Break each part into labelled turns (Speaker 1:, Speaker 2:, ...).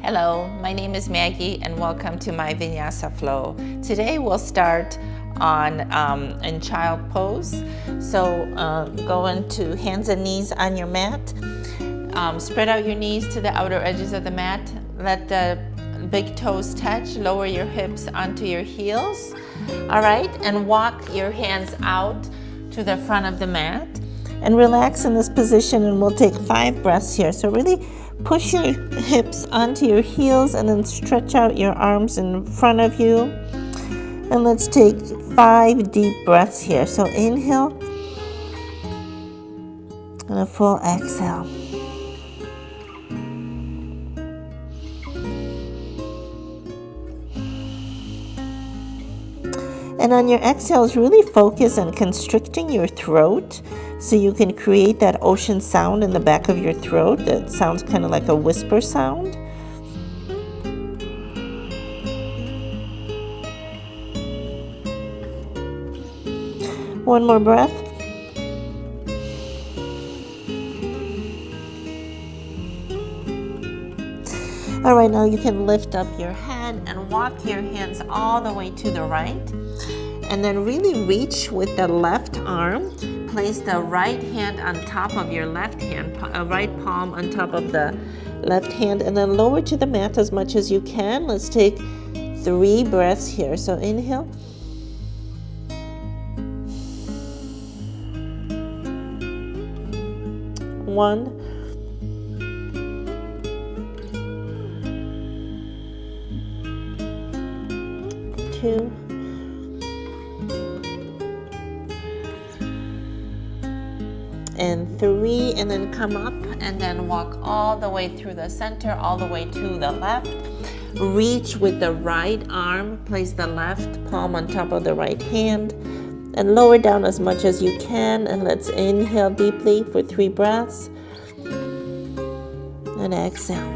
Speaker 1: Hello, my name is Maggie and welcome to my Vinyasa Flow. Today we'll start on in child pose. So go into hands and knees on your mat. Spread out your knees to the outer edges of the mat. Let the big toes touch. Lower your hips onto your heels. All right, and walk your hands out to the front of the mat. And relax in this position, and we'll take 5 breaths here. So really push your hips onto your heels and then stretch out your arms in front of you. And let's take 5 deep breaths here. So inhale and a full exhale. And on your exhales, really focus on constricting your throat so you can create that ocean sound in the back of your throat that sounds kind of like a whisper sound. One more breath. All right, now you can lift up your head and walk your hands all the way to the right. And then really reach with the left arm. Place the right hand on top of your left hand, right palm on top of the left hand, and then lower to the mat as much as you can. Let's take 3 breaths here. So inhale. One. 2. And 3, and then come up and then walk all the way through the center, all the way to the left. Reach with the right arm, place the left palm on top of the right hand, and lower down as much as you can. And let's inhale deeply for 3 breaths, and exhale.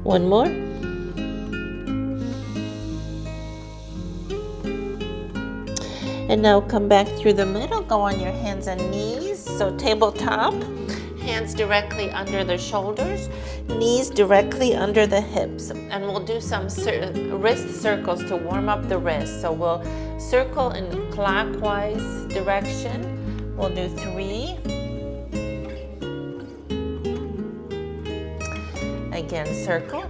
Speaker 1: One more. And now come back through the middle. Go on your hands and knees. So tabletop, hands directly under the shoulders, knees directly under the hips. And we'll do some wrist circles to warm up the wrists. So we'll circle in clockwise direction. We'll do 3. Again, circle.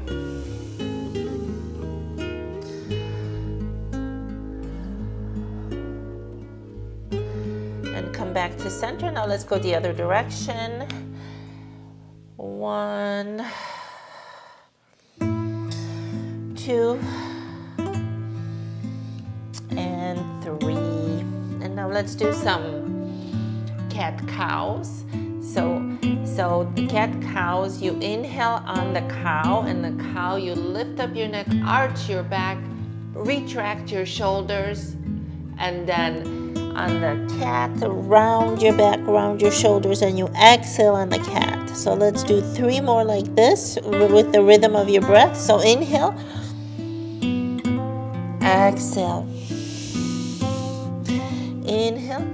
Speaker 1: And come back to center. Now let's go the other direction. 1, 2, and 3. And now let's do some cat-cows. So the cat-cows, you inhale on the cow, and the cow, you lift up your neck, arch your back, retract your shoulders, and then on the cat, round your back, round your shoulders, and you exhale on the cat. So let's do 3 more like this with the rhythm of your breath. So inhale, exhale, inhale,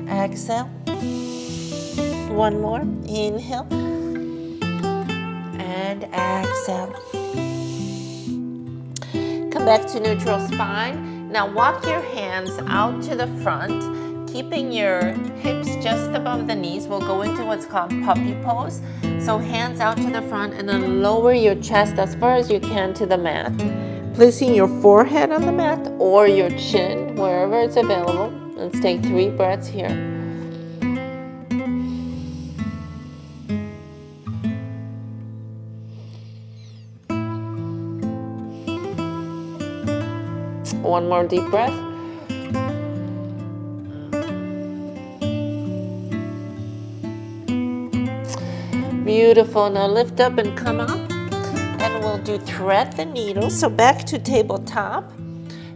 Speaker 1: exhale. One more. Inhale and exhale. Come back to neutral spine. Now walk your hands out to the front, keeping your hips just above the knees. We'll go into what's called puppy pose. So hands out to the front, and then lower your chest as far as you can to the mat. Placing your forehead on the mat or your chin, wherever it's available. Let's take 3 breaths here. One more deep breath. Beautiful. Now lift up and come up. And we'll do thread the needle. So back to tabletop.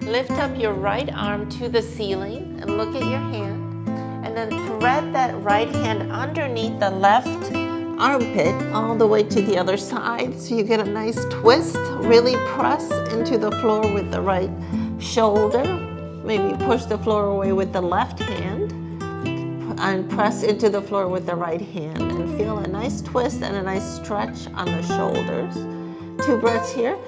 Speaker 1: Lift up your right arm to the ceiling and look at your hand. And then thread that right hand underneath the left armpit all the way to the other side so you get a nice twist. Really press into the floor with the right shoulder. Maybe push the floor away with the left hand and press into the floor with the right hand and feel a nice twist and a nice stretch on the shoulders. 2 breaths here.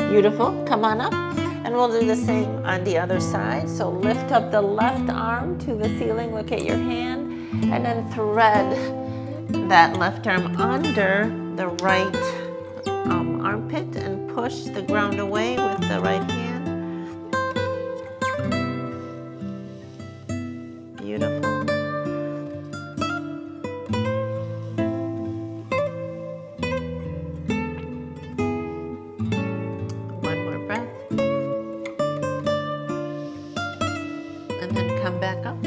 Speaker 1: Beautiful. Come on up. And we'll do the same on the other side. So lift up the left arm to the ceiling. Look at your hand. And then thread that left arm under the right armpit and push the ground away with the right hand. Beautiful. One more breath. And then come back up.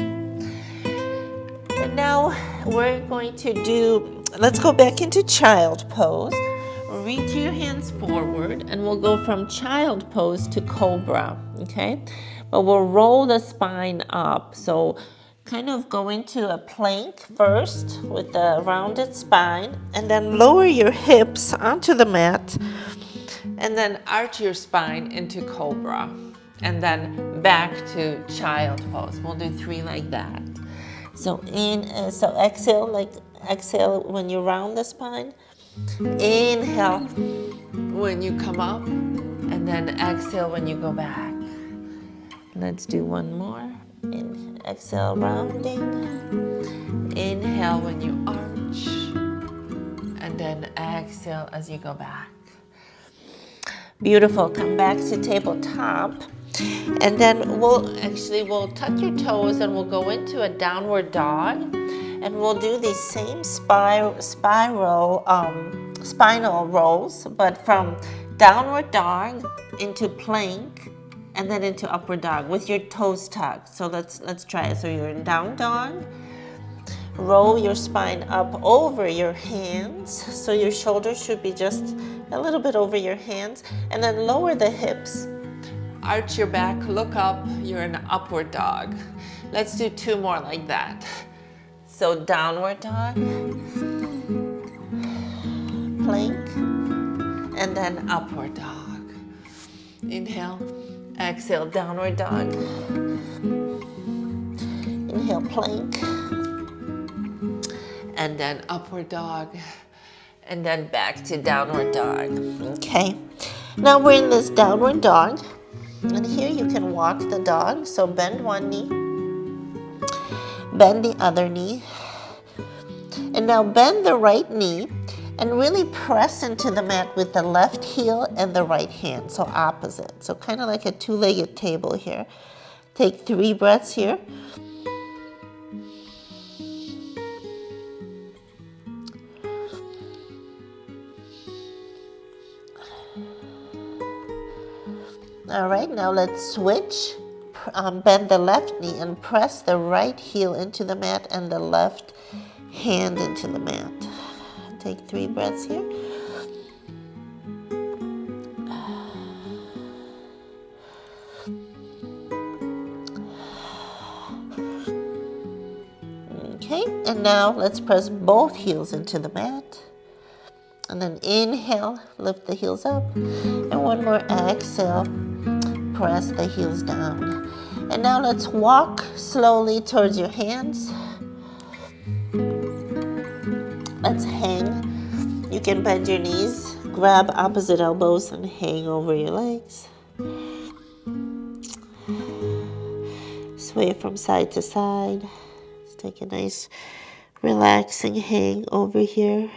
Speaker 1: And now we're going to do, let's go back into child pose. Reach your hands forward and we'll go from child pose to cobra, okay? But we'll roll the spine up. So kind of go into a plank first with the rounded spine and then lower your hips onto the mat and then arch your spine into cobra and then back to child pose. We'll do 3 like that. So so exhale when you round the spine. Inhale when you come up, and then exhale when you go back. Let's do one more. Exhale, rounding. Inhale when you arch, and then exhale as you go back. Beautiful. Come back to tabletop. And then we'll tuck your toes and we'll go into a downward dog. And we'll do these same spinal rolls, but from downward dog into plank and then into upward dog with your toes tucked. So let's try it. So you're in down dog. Roll your spine up over your hands. So your shoulders should be just a little bit over your hands. And then lower the hips. Arch your back, look up. You're in upward dog. Let's do 2 more like that. So downward dog, plank, and then upward dog. Inhale, exhale, downward dog. Inhale, plank, and then upward dog, and then back to downward dog. Okay, now we're in this downward dog, and here you can walk the dog. So bend one knee. Bend the other knee. And now bend the right knee and really press into the mat with the left heel and the right hand, so opposite. So kind of like a 2-legged table here. Take 3 breaths here. All right, now let's switch. Bend the left knee and press the right heel into the mat and the left hand into the mat. Take 3 breaths here. Okay, and now let's press both heels into the mat. And then inhale, lift the heels up. And one more exhale, press the heels down. And now let's walk slowly towards your hands. Let's hang. You can bend your knees, grab opposite elbows, and hang over your legs. Sway from side to side. Let's take a nice relaxing hang over here.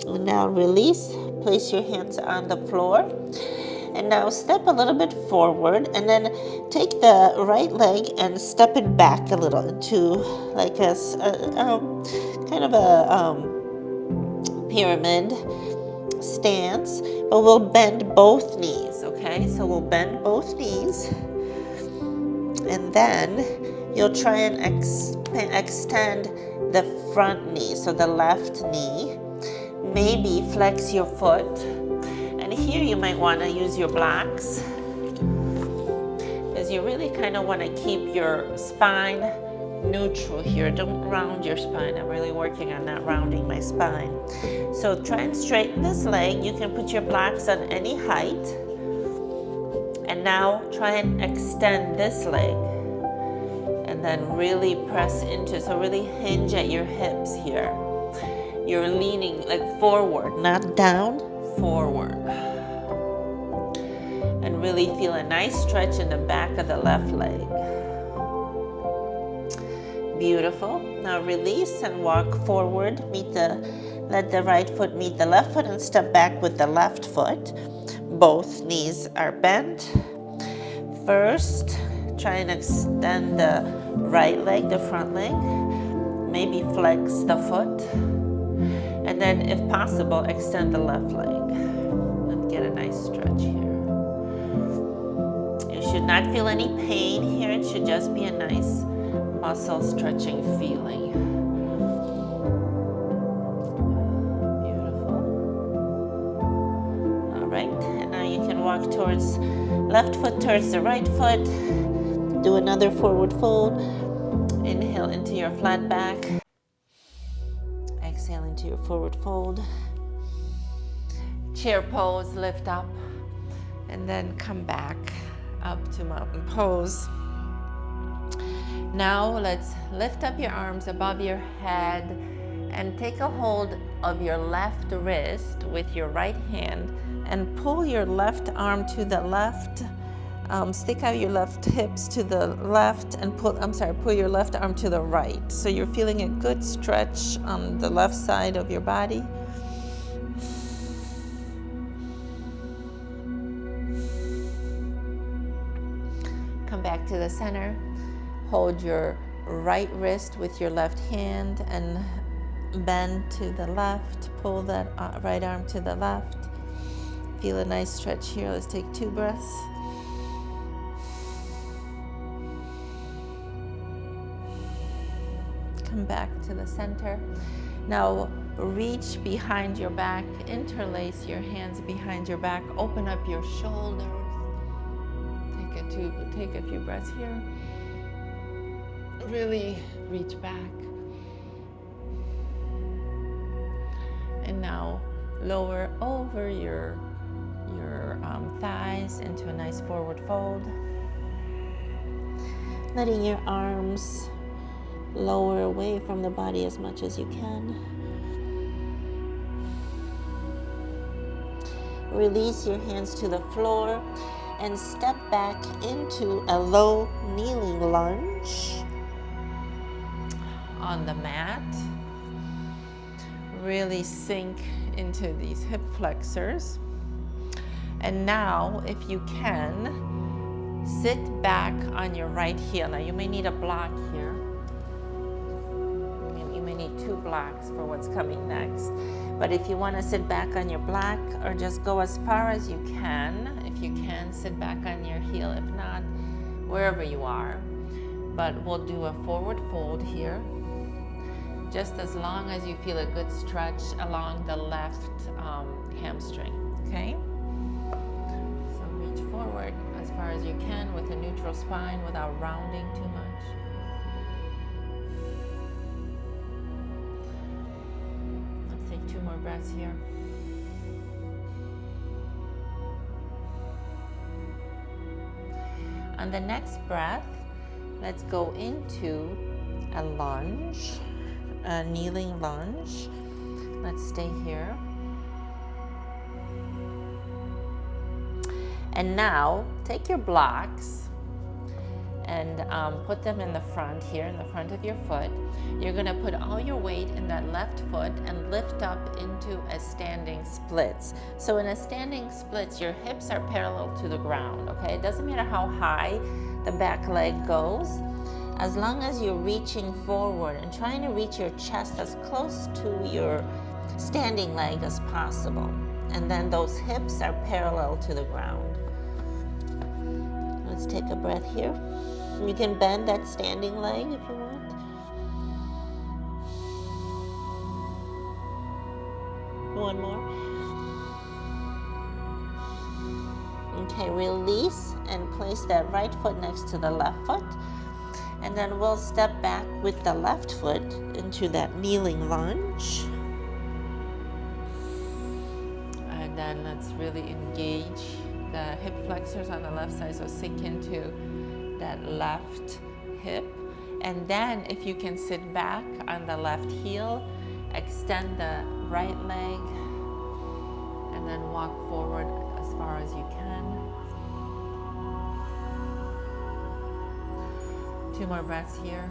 Speaker 1: And now release. Place your hands on the floor. And now step a little bit forward and then take the right leg and step it back a little into like a kind of a pyramid stance. But we'll bend both knees, okay? So we'll bend both knees. And then you'll try and extend the front knee, so the left knee. Maybe flex your foot. And here you might want to use your blocks, because you really kind of want to keep your spine neutral here. Don't round your spine. I'm really working on not rounding my spine. So try and straighten this leg. You can put your blocks on any height. And now try and extend this leg. And then really press into, so really hinge at your hips here. You're leaning like forward, not down, forward. And really feel a nice stretch in the back of the left leg. Beautiful. Now release and walk forward. Let the right foot meet the left foot and step back with the left foot. Both knees are bent. First, try and extend the right leg, the front leg. Maybe flex the foot. And then, if possible, extend the left leg. And get a nice stretch here. You should not feel any pain here. It should just be a nice muscle stretching feeling. Beautiful. All right, and now you can walk towards left foot towards the right foot. Do another forward fold. Inhale into your flat back. Exhale into your forward fold. Chair pose, lift up, and then come back up to mountain pose. Now let's lift up your arms above your head and take a hold of your left wrist with your right hand and pull your left arm to the left. Stick out your left hips to the left and pull your left arm to the right. So you're feeling a good stretch on the left side of your body. Come back to the center. Hold your right wrist with your left hand and bend to the left. Pull that right arm to the left. Feel a nice stretch here. Let's take 2 breaths. Come back to the center. Now reach behind your back. Interlace your hands behind your back. Open up your shoulders. Take a few breaths here. Really reach back. And now lower over your thighs into a nice forward fold. Letting your arms lower away from the body as much as you can. Release your hands to the floor and step back into a low kneeling lunge on the mat. Really sink into these hip flexors. And now, if you can, sit back on your right heel. Now you may need a block here. You may need 2 blocks for what's coming next. But if you want to sit back on your block or just go as far as you can, if you can, sit back on your heel. If not, wherever you are. But we'll do a forward fold here. Just as long as you feel a good stretch along the left hamstring, okay? So reach forward as far as you can with a neutral spine without rounding too much. Let's take 2 more breaths here. On the next breath, let's go into a lunge. A kneeling lunge. Let's stay here. And now take your blocks and put them in the front here, in the front of your foot. You're going to put all your weight in that left foot and lift up into a standing splits. So in a standing splits, your hips are parallel to the ground, okay? It doesn't matter how high the back leg goes. As long as you're reaching forward and trying to reach your chest as close to your standing leg as possible. And then those hips are parallel to the ground. Let's take a breath here. You can bend that standing leg if you want. One more. Okay, release and place that right foot next to the left foot. And then we'll step back with the left foot into that kneeling lunge. And then let's really engage the hip flexors on the left side, so sink into that left hip. And then if you can sit back on the left heel, extend the right leg, and then walk forward as far as you can. 2 more breaths here.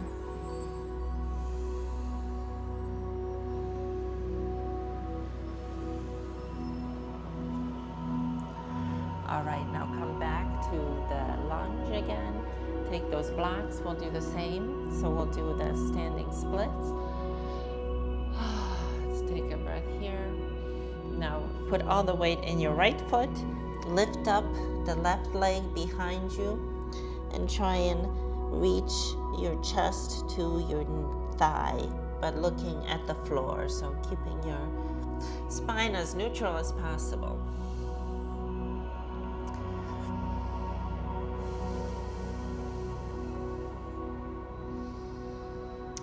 Speaker 1: All right, now come back to the lunge again. Take those blocks, we'll do the same. So we'll do the standing splits. Let's take a breath here. Now put all the weight in your right foot, lift up the left leg behind you, and try and reach your chest to your thigh, but looking at the floor, so keeping your spine as neutral as possible.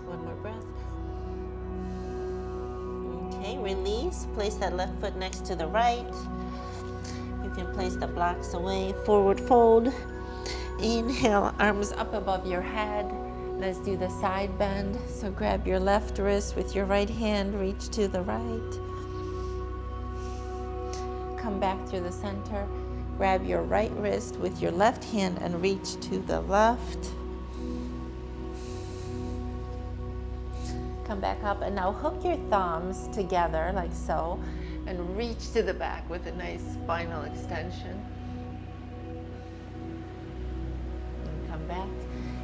Speaker 1: One more breath. Okay, release. Place that left foot next to the right. You can place the blocks away. Forward fold. Inhale, arms up above your head. Let's do the side bend. So grab your left wrist with your right hand, reach to the right. Come back through the center. Grab your right wrist with your left hand and reach to the left. Come back up and now hook your thumbs together like so and reach to the back with a nice spinal extension. And come back.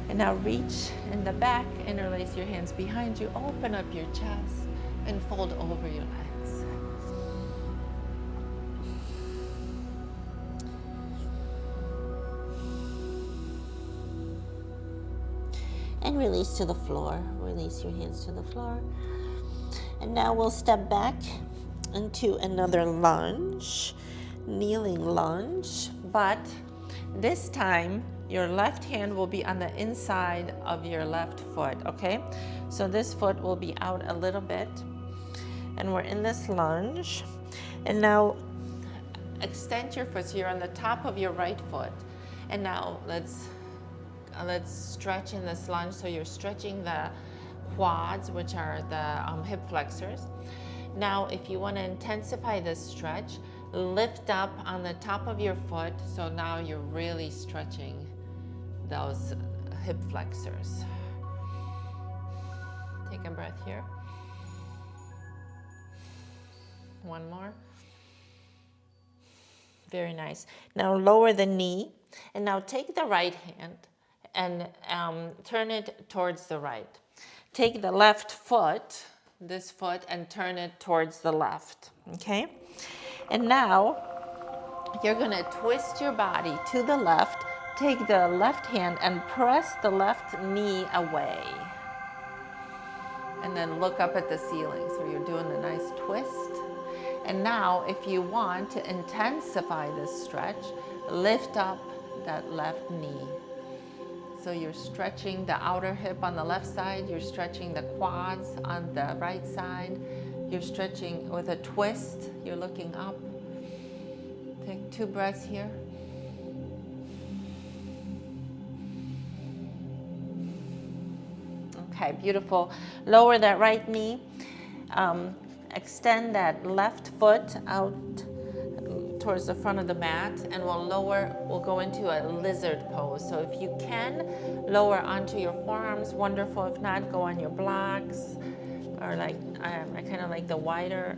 Speaker 1: And now reach in the back, interlace your hands behind you, open up your chest and fold over your legs. And release to the floor. Release your hands to the floor. And now we'll step back into another lunge, kneeling lunge, but this time your left hand will be on the inside of your left foot, okay? So this foot will be out a little bit, and we're in this lunge. And now extend your foot, so you're on the top of your right foot. And now let's stretch in this lunge, so you're stretching the quads, which are the hip flexors. Now, if you want to intensify this stretch, lift up on the top of your foot, so now you're really stretching those hip flexors. Take a breath here. One more. Very nice. Now lower the knee, and now take the right hand and turn it towards the right. Take the left foot, this foot, and turn it towards the left, okay? And now you're gonna twist your body to the left, take the left hand and press the left knee away. And then look up at the ceiling, so you're doing a nice twist. And now, if you want to intensify this stretch, lift up that left knee. So you're stretching the outer hip on the left side, you're stretching the quads on the right side, you're stretching with a twist, you're looking up. Take 2 breaths here. Okay, beautiful. Lower that right knee. Extend that left foot out towards the front of the mat, and we'll go into a lizard pose. So if you can, lower onto your forearms, wonderful. If not, go on your blocks, or like, I kind of like the wider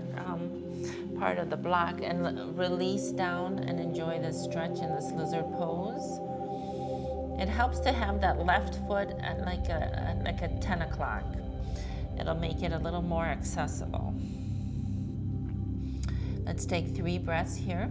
Speaker 1: part of the block, and release down and enjoy this stretch in this lizard pose. It helps to have that left foot at like a 10 o'clock. It'll make it a little more accessible. Let's take 3 breaths here.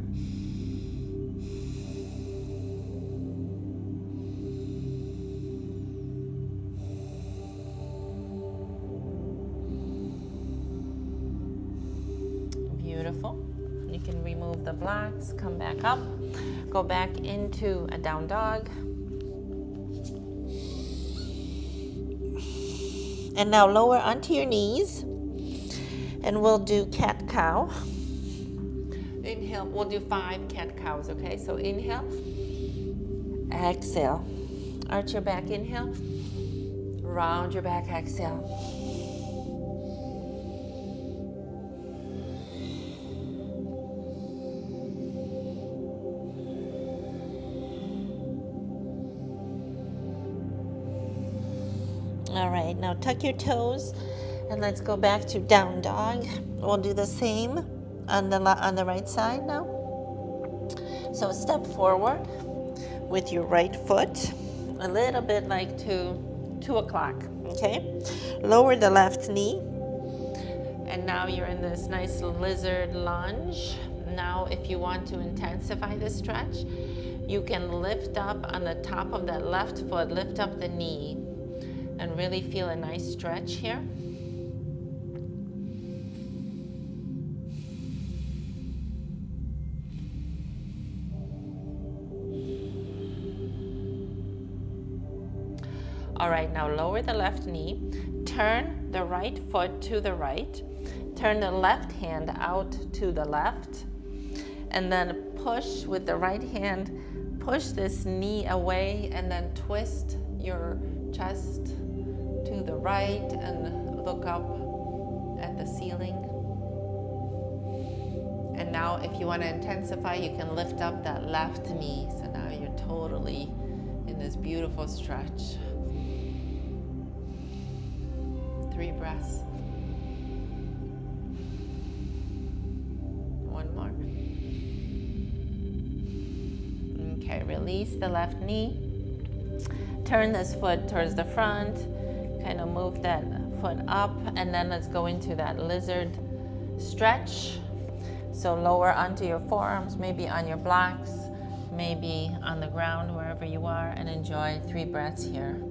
Speaker 1: Beautiful. You can remove the blocks, come back up. go back into a down dog. And now lower onto your knees. And we'll do cat-cow. Inhale, we'll do 5 cat-cows, okay? So inhale, exhale. Arch your back, inhale. Round your back, exhale. All right, now tuck your toes and let's go back to down dog. We'll do the same on the right side now. So step forward with your right foot, a little bit like 2 o'clock, okay? Lower the left knee. And now you're in this nice lizard lunge. Now, if you want to intensify the stretch, you can lift up on the top of that left foot, lift up the knee, and really feel a nice stretch here. All right, now lower the left knee, turn the right foot to the right, turn the left hand out to the left, and then push with the right hand, push this knee away, and then twist your chest to the right and look up at the ceiling. And now if you want to intensify, you can lift up that left knee. So now you're totally in this beautiful stretch. 3 breaths. One more. Okay, release the left knee. Turn this foot towards the front. Kind of move that foot up, and then let's go into that lizard stretch. So lower onto your forearms, maybe on your blocks, maybe on the ground, wherever you are, and enjoy 3 breaths here.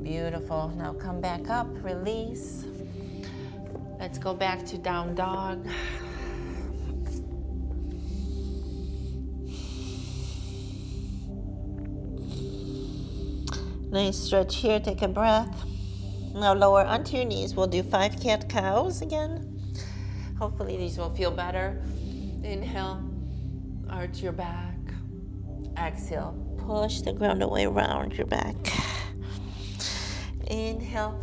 Speaker 1: Beautiful. Now come back up, release. Let's go back to down dog. Nice stretch here, take a breath. Now lower onto your knees. We'll do 5 cat-cows again. Hopefully these will feel better. Inhale, arch your back. Exhale, push the ground away, round your back. Inhale,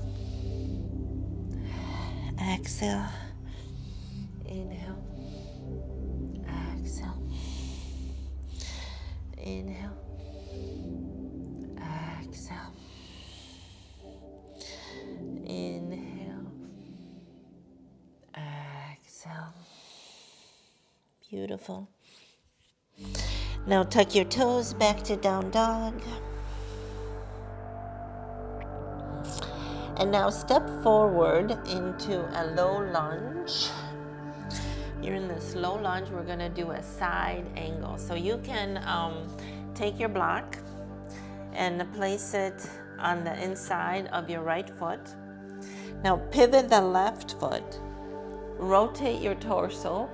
Speaker 1: exhale, inhale, exhale, inhale, exhale, inhale, exhale. Beautiful. Now tuck your toes back to down dog. And now step forward into a low lunge. You're in this low lunge. We're gonna do a side angle. So you can take your block and place it on the inside of your right foot. Now pivot the left foot, rotate your torso,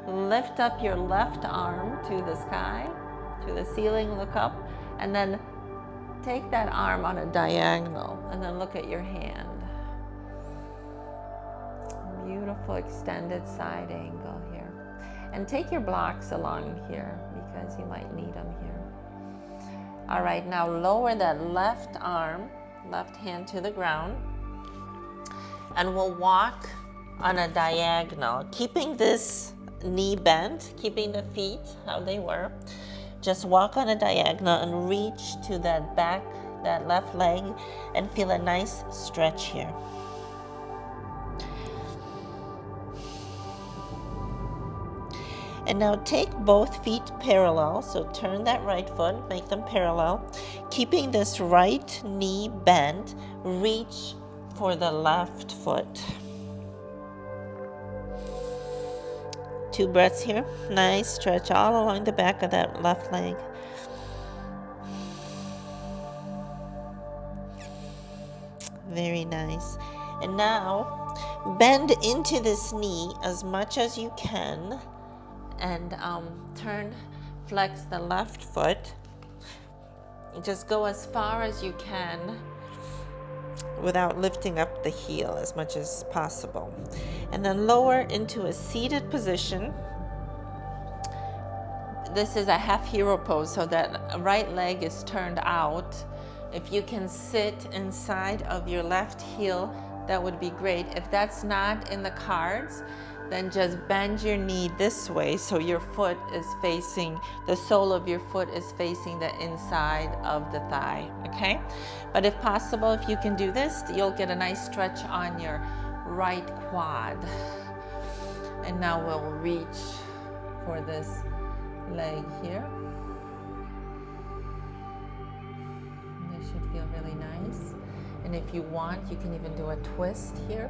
Speaker 1: lift up your left arm to the sky, to the ceiling, look up, and then take that arm on a diagonal and then look at your hand. Beautiful extended side angle here. And take your blocks along here because you might need them here. All right, now lower that left arm, left hand to the ground, and we'll walk on a diagonal, keeping this knee bent, keeping the feet how they were. Just walk on a diagonal and reach to that back, that left leg, and feel a nice stretch here. And now take both feet parallel, so turn that right foot, make them parallel. Keeping this right knee bent, reach for the left foot. 2 breaths here. Nice stretch all along the back of that left leg. Very nice. And now bend into this knee as much as you can and flex the left foot. Just go as far as you can without lifting up the heel as much as possible. And then lower into a seated position. This is a half hero pose, so that right leg is turned out. If you can sit inside of your left heel, that would be great. If that's not in the cards, then just bend your knee this way so your foot is facing, the sole of your foot is facing the inside of the thigh, okay? But if possible, if you can do this, you'll get a nice stretch on your right quad. And now we'll reach for this leg here. This should feel really nice. And if you want, you can even do a twist here.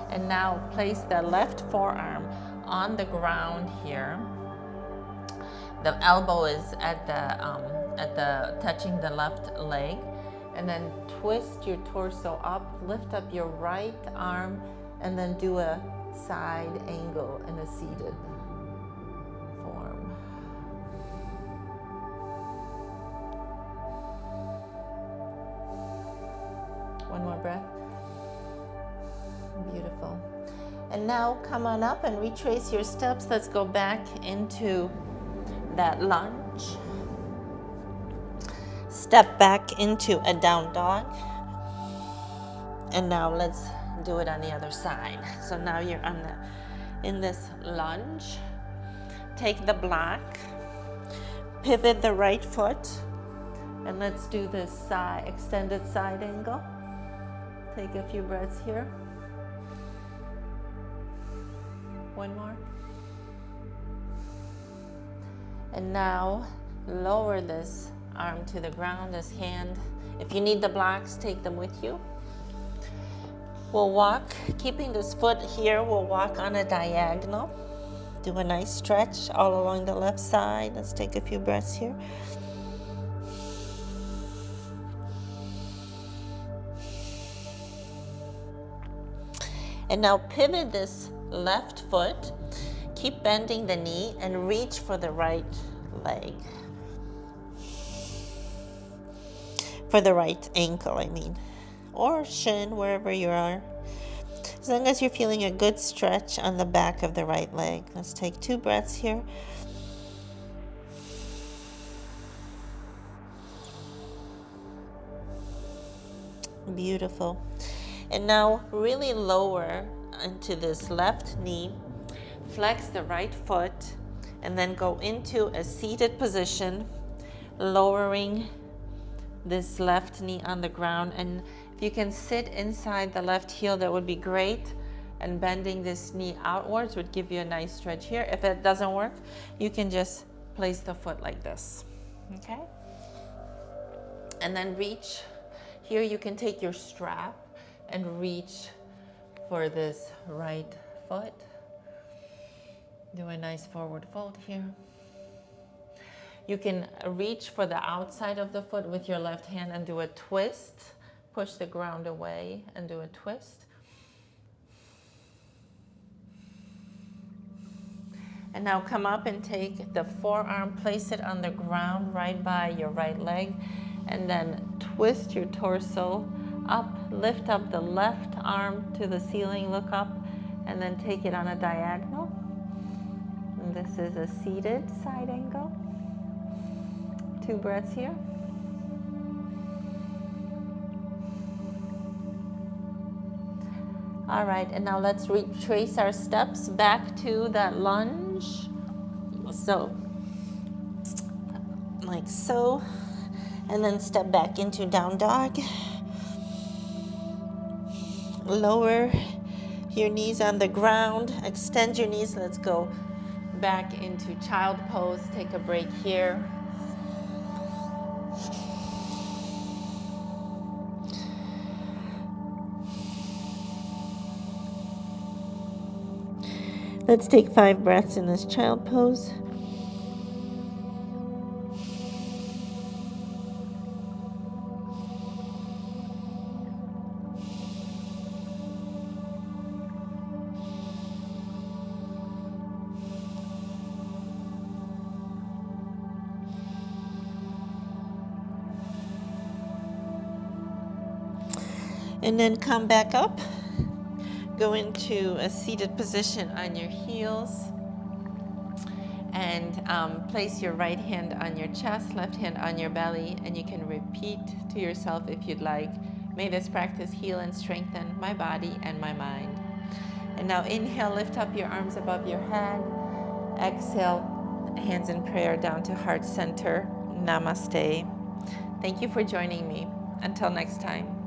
Speaker 1: And now place the left forearm on the ground here. The elbow is at the touching the left leg, and then twist your torso up, lift up your right arm, and then do a side angle in a seated form. One more breath. Beautiful. And now come on up and retrace your steps. Let's go back into that lunge. Step back into a down dog. And now let's do it on the other side. So now you're in this lunge. Take the block, pivot the right foot, and let's do this extended side angle. Take a few breaths here. One more. And now lower this arm to the ground, this hand. If you need the blocks, take them with you. We'll walk, keeping this foot here, we'll walk on a diagonal. Do a nice stretch all along the left side. Let's take a few breaths here. And now pivot this left foot, keep bending the knee and reach for the right leg. For the right ankle, I mean, or shin, wherever you are. As long as you're feeling a good stretch on the back of the right leg. Let's take 2 breaths here. Beautiful. And now really lower into this left knee, flex the right foot, and then go into a seated position, lowering this left knee on the ground. And if you can sit inside the left heel, that would be great. And bending this knee outwards would give you a nice stretch here. If it doesn't work, you can just place the foot like this, okay? And then reach. Here you can take your strap and reach for this right foot. Do a nice forward fold here. You can reach for the outside of the foot with your left hand and do a twist. Push the ground away and do a twist. And now come up and take the forearm, place it on the ground right by your right leg, and then twist your torso up, lift up the left arm to the ceiling, look up, and then take it on a diagonal. And this is a seated side angle. 2 breaths here. All right, and now let's retrace our steps back to that lunge. So, like so, and then step back into down dog. Lower your knees on the ground, extend your knees. Let's go back into child pose. Take a break here. Let's take 5 breaths in this child pose. And then come back up. Go into a seated position on your heels. And place your right hand on your chest, left hand on your belly, and you can repeat to yourself if you'd like, may this practice heal and strengthen my body and my mind. And now inhale, lift up your arms above your head. Exhale, hands in prayer down to heart center. Namaste. Thank you for joining me. Until next time.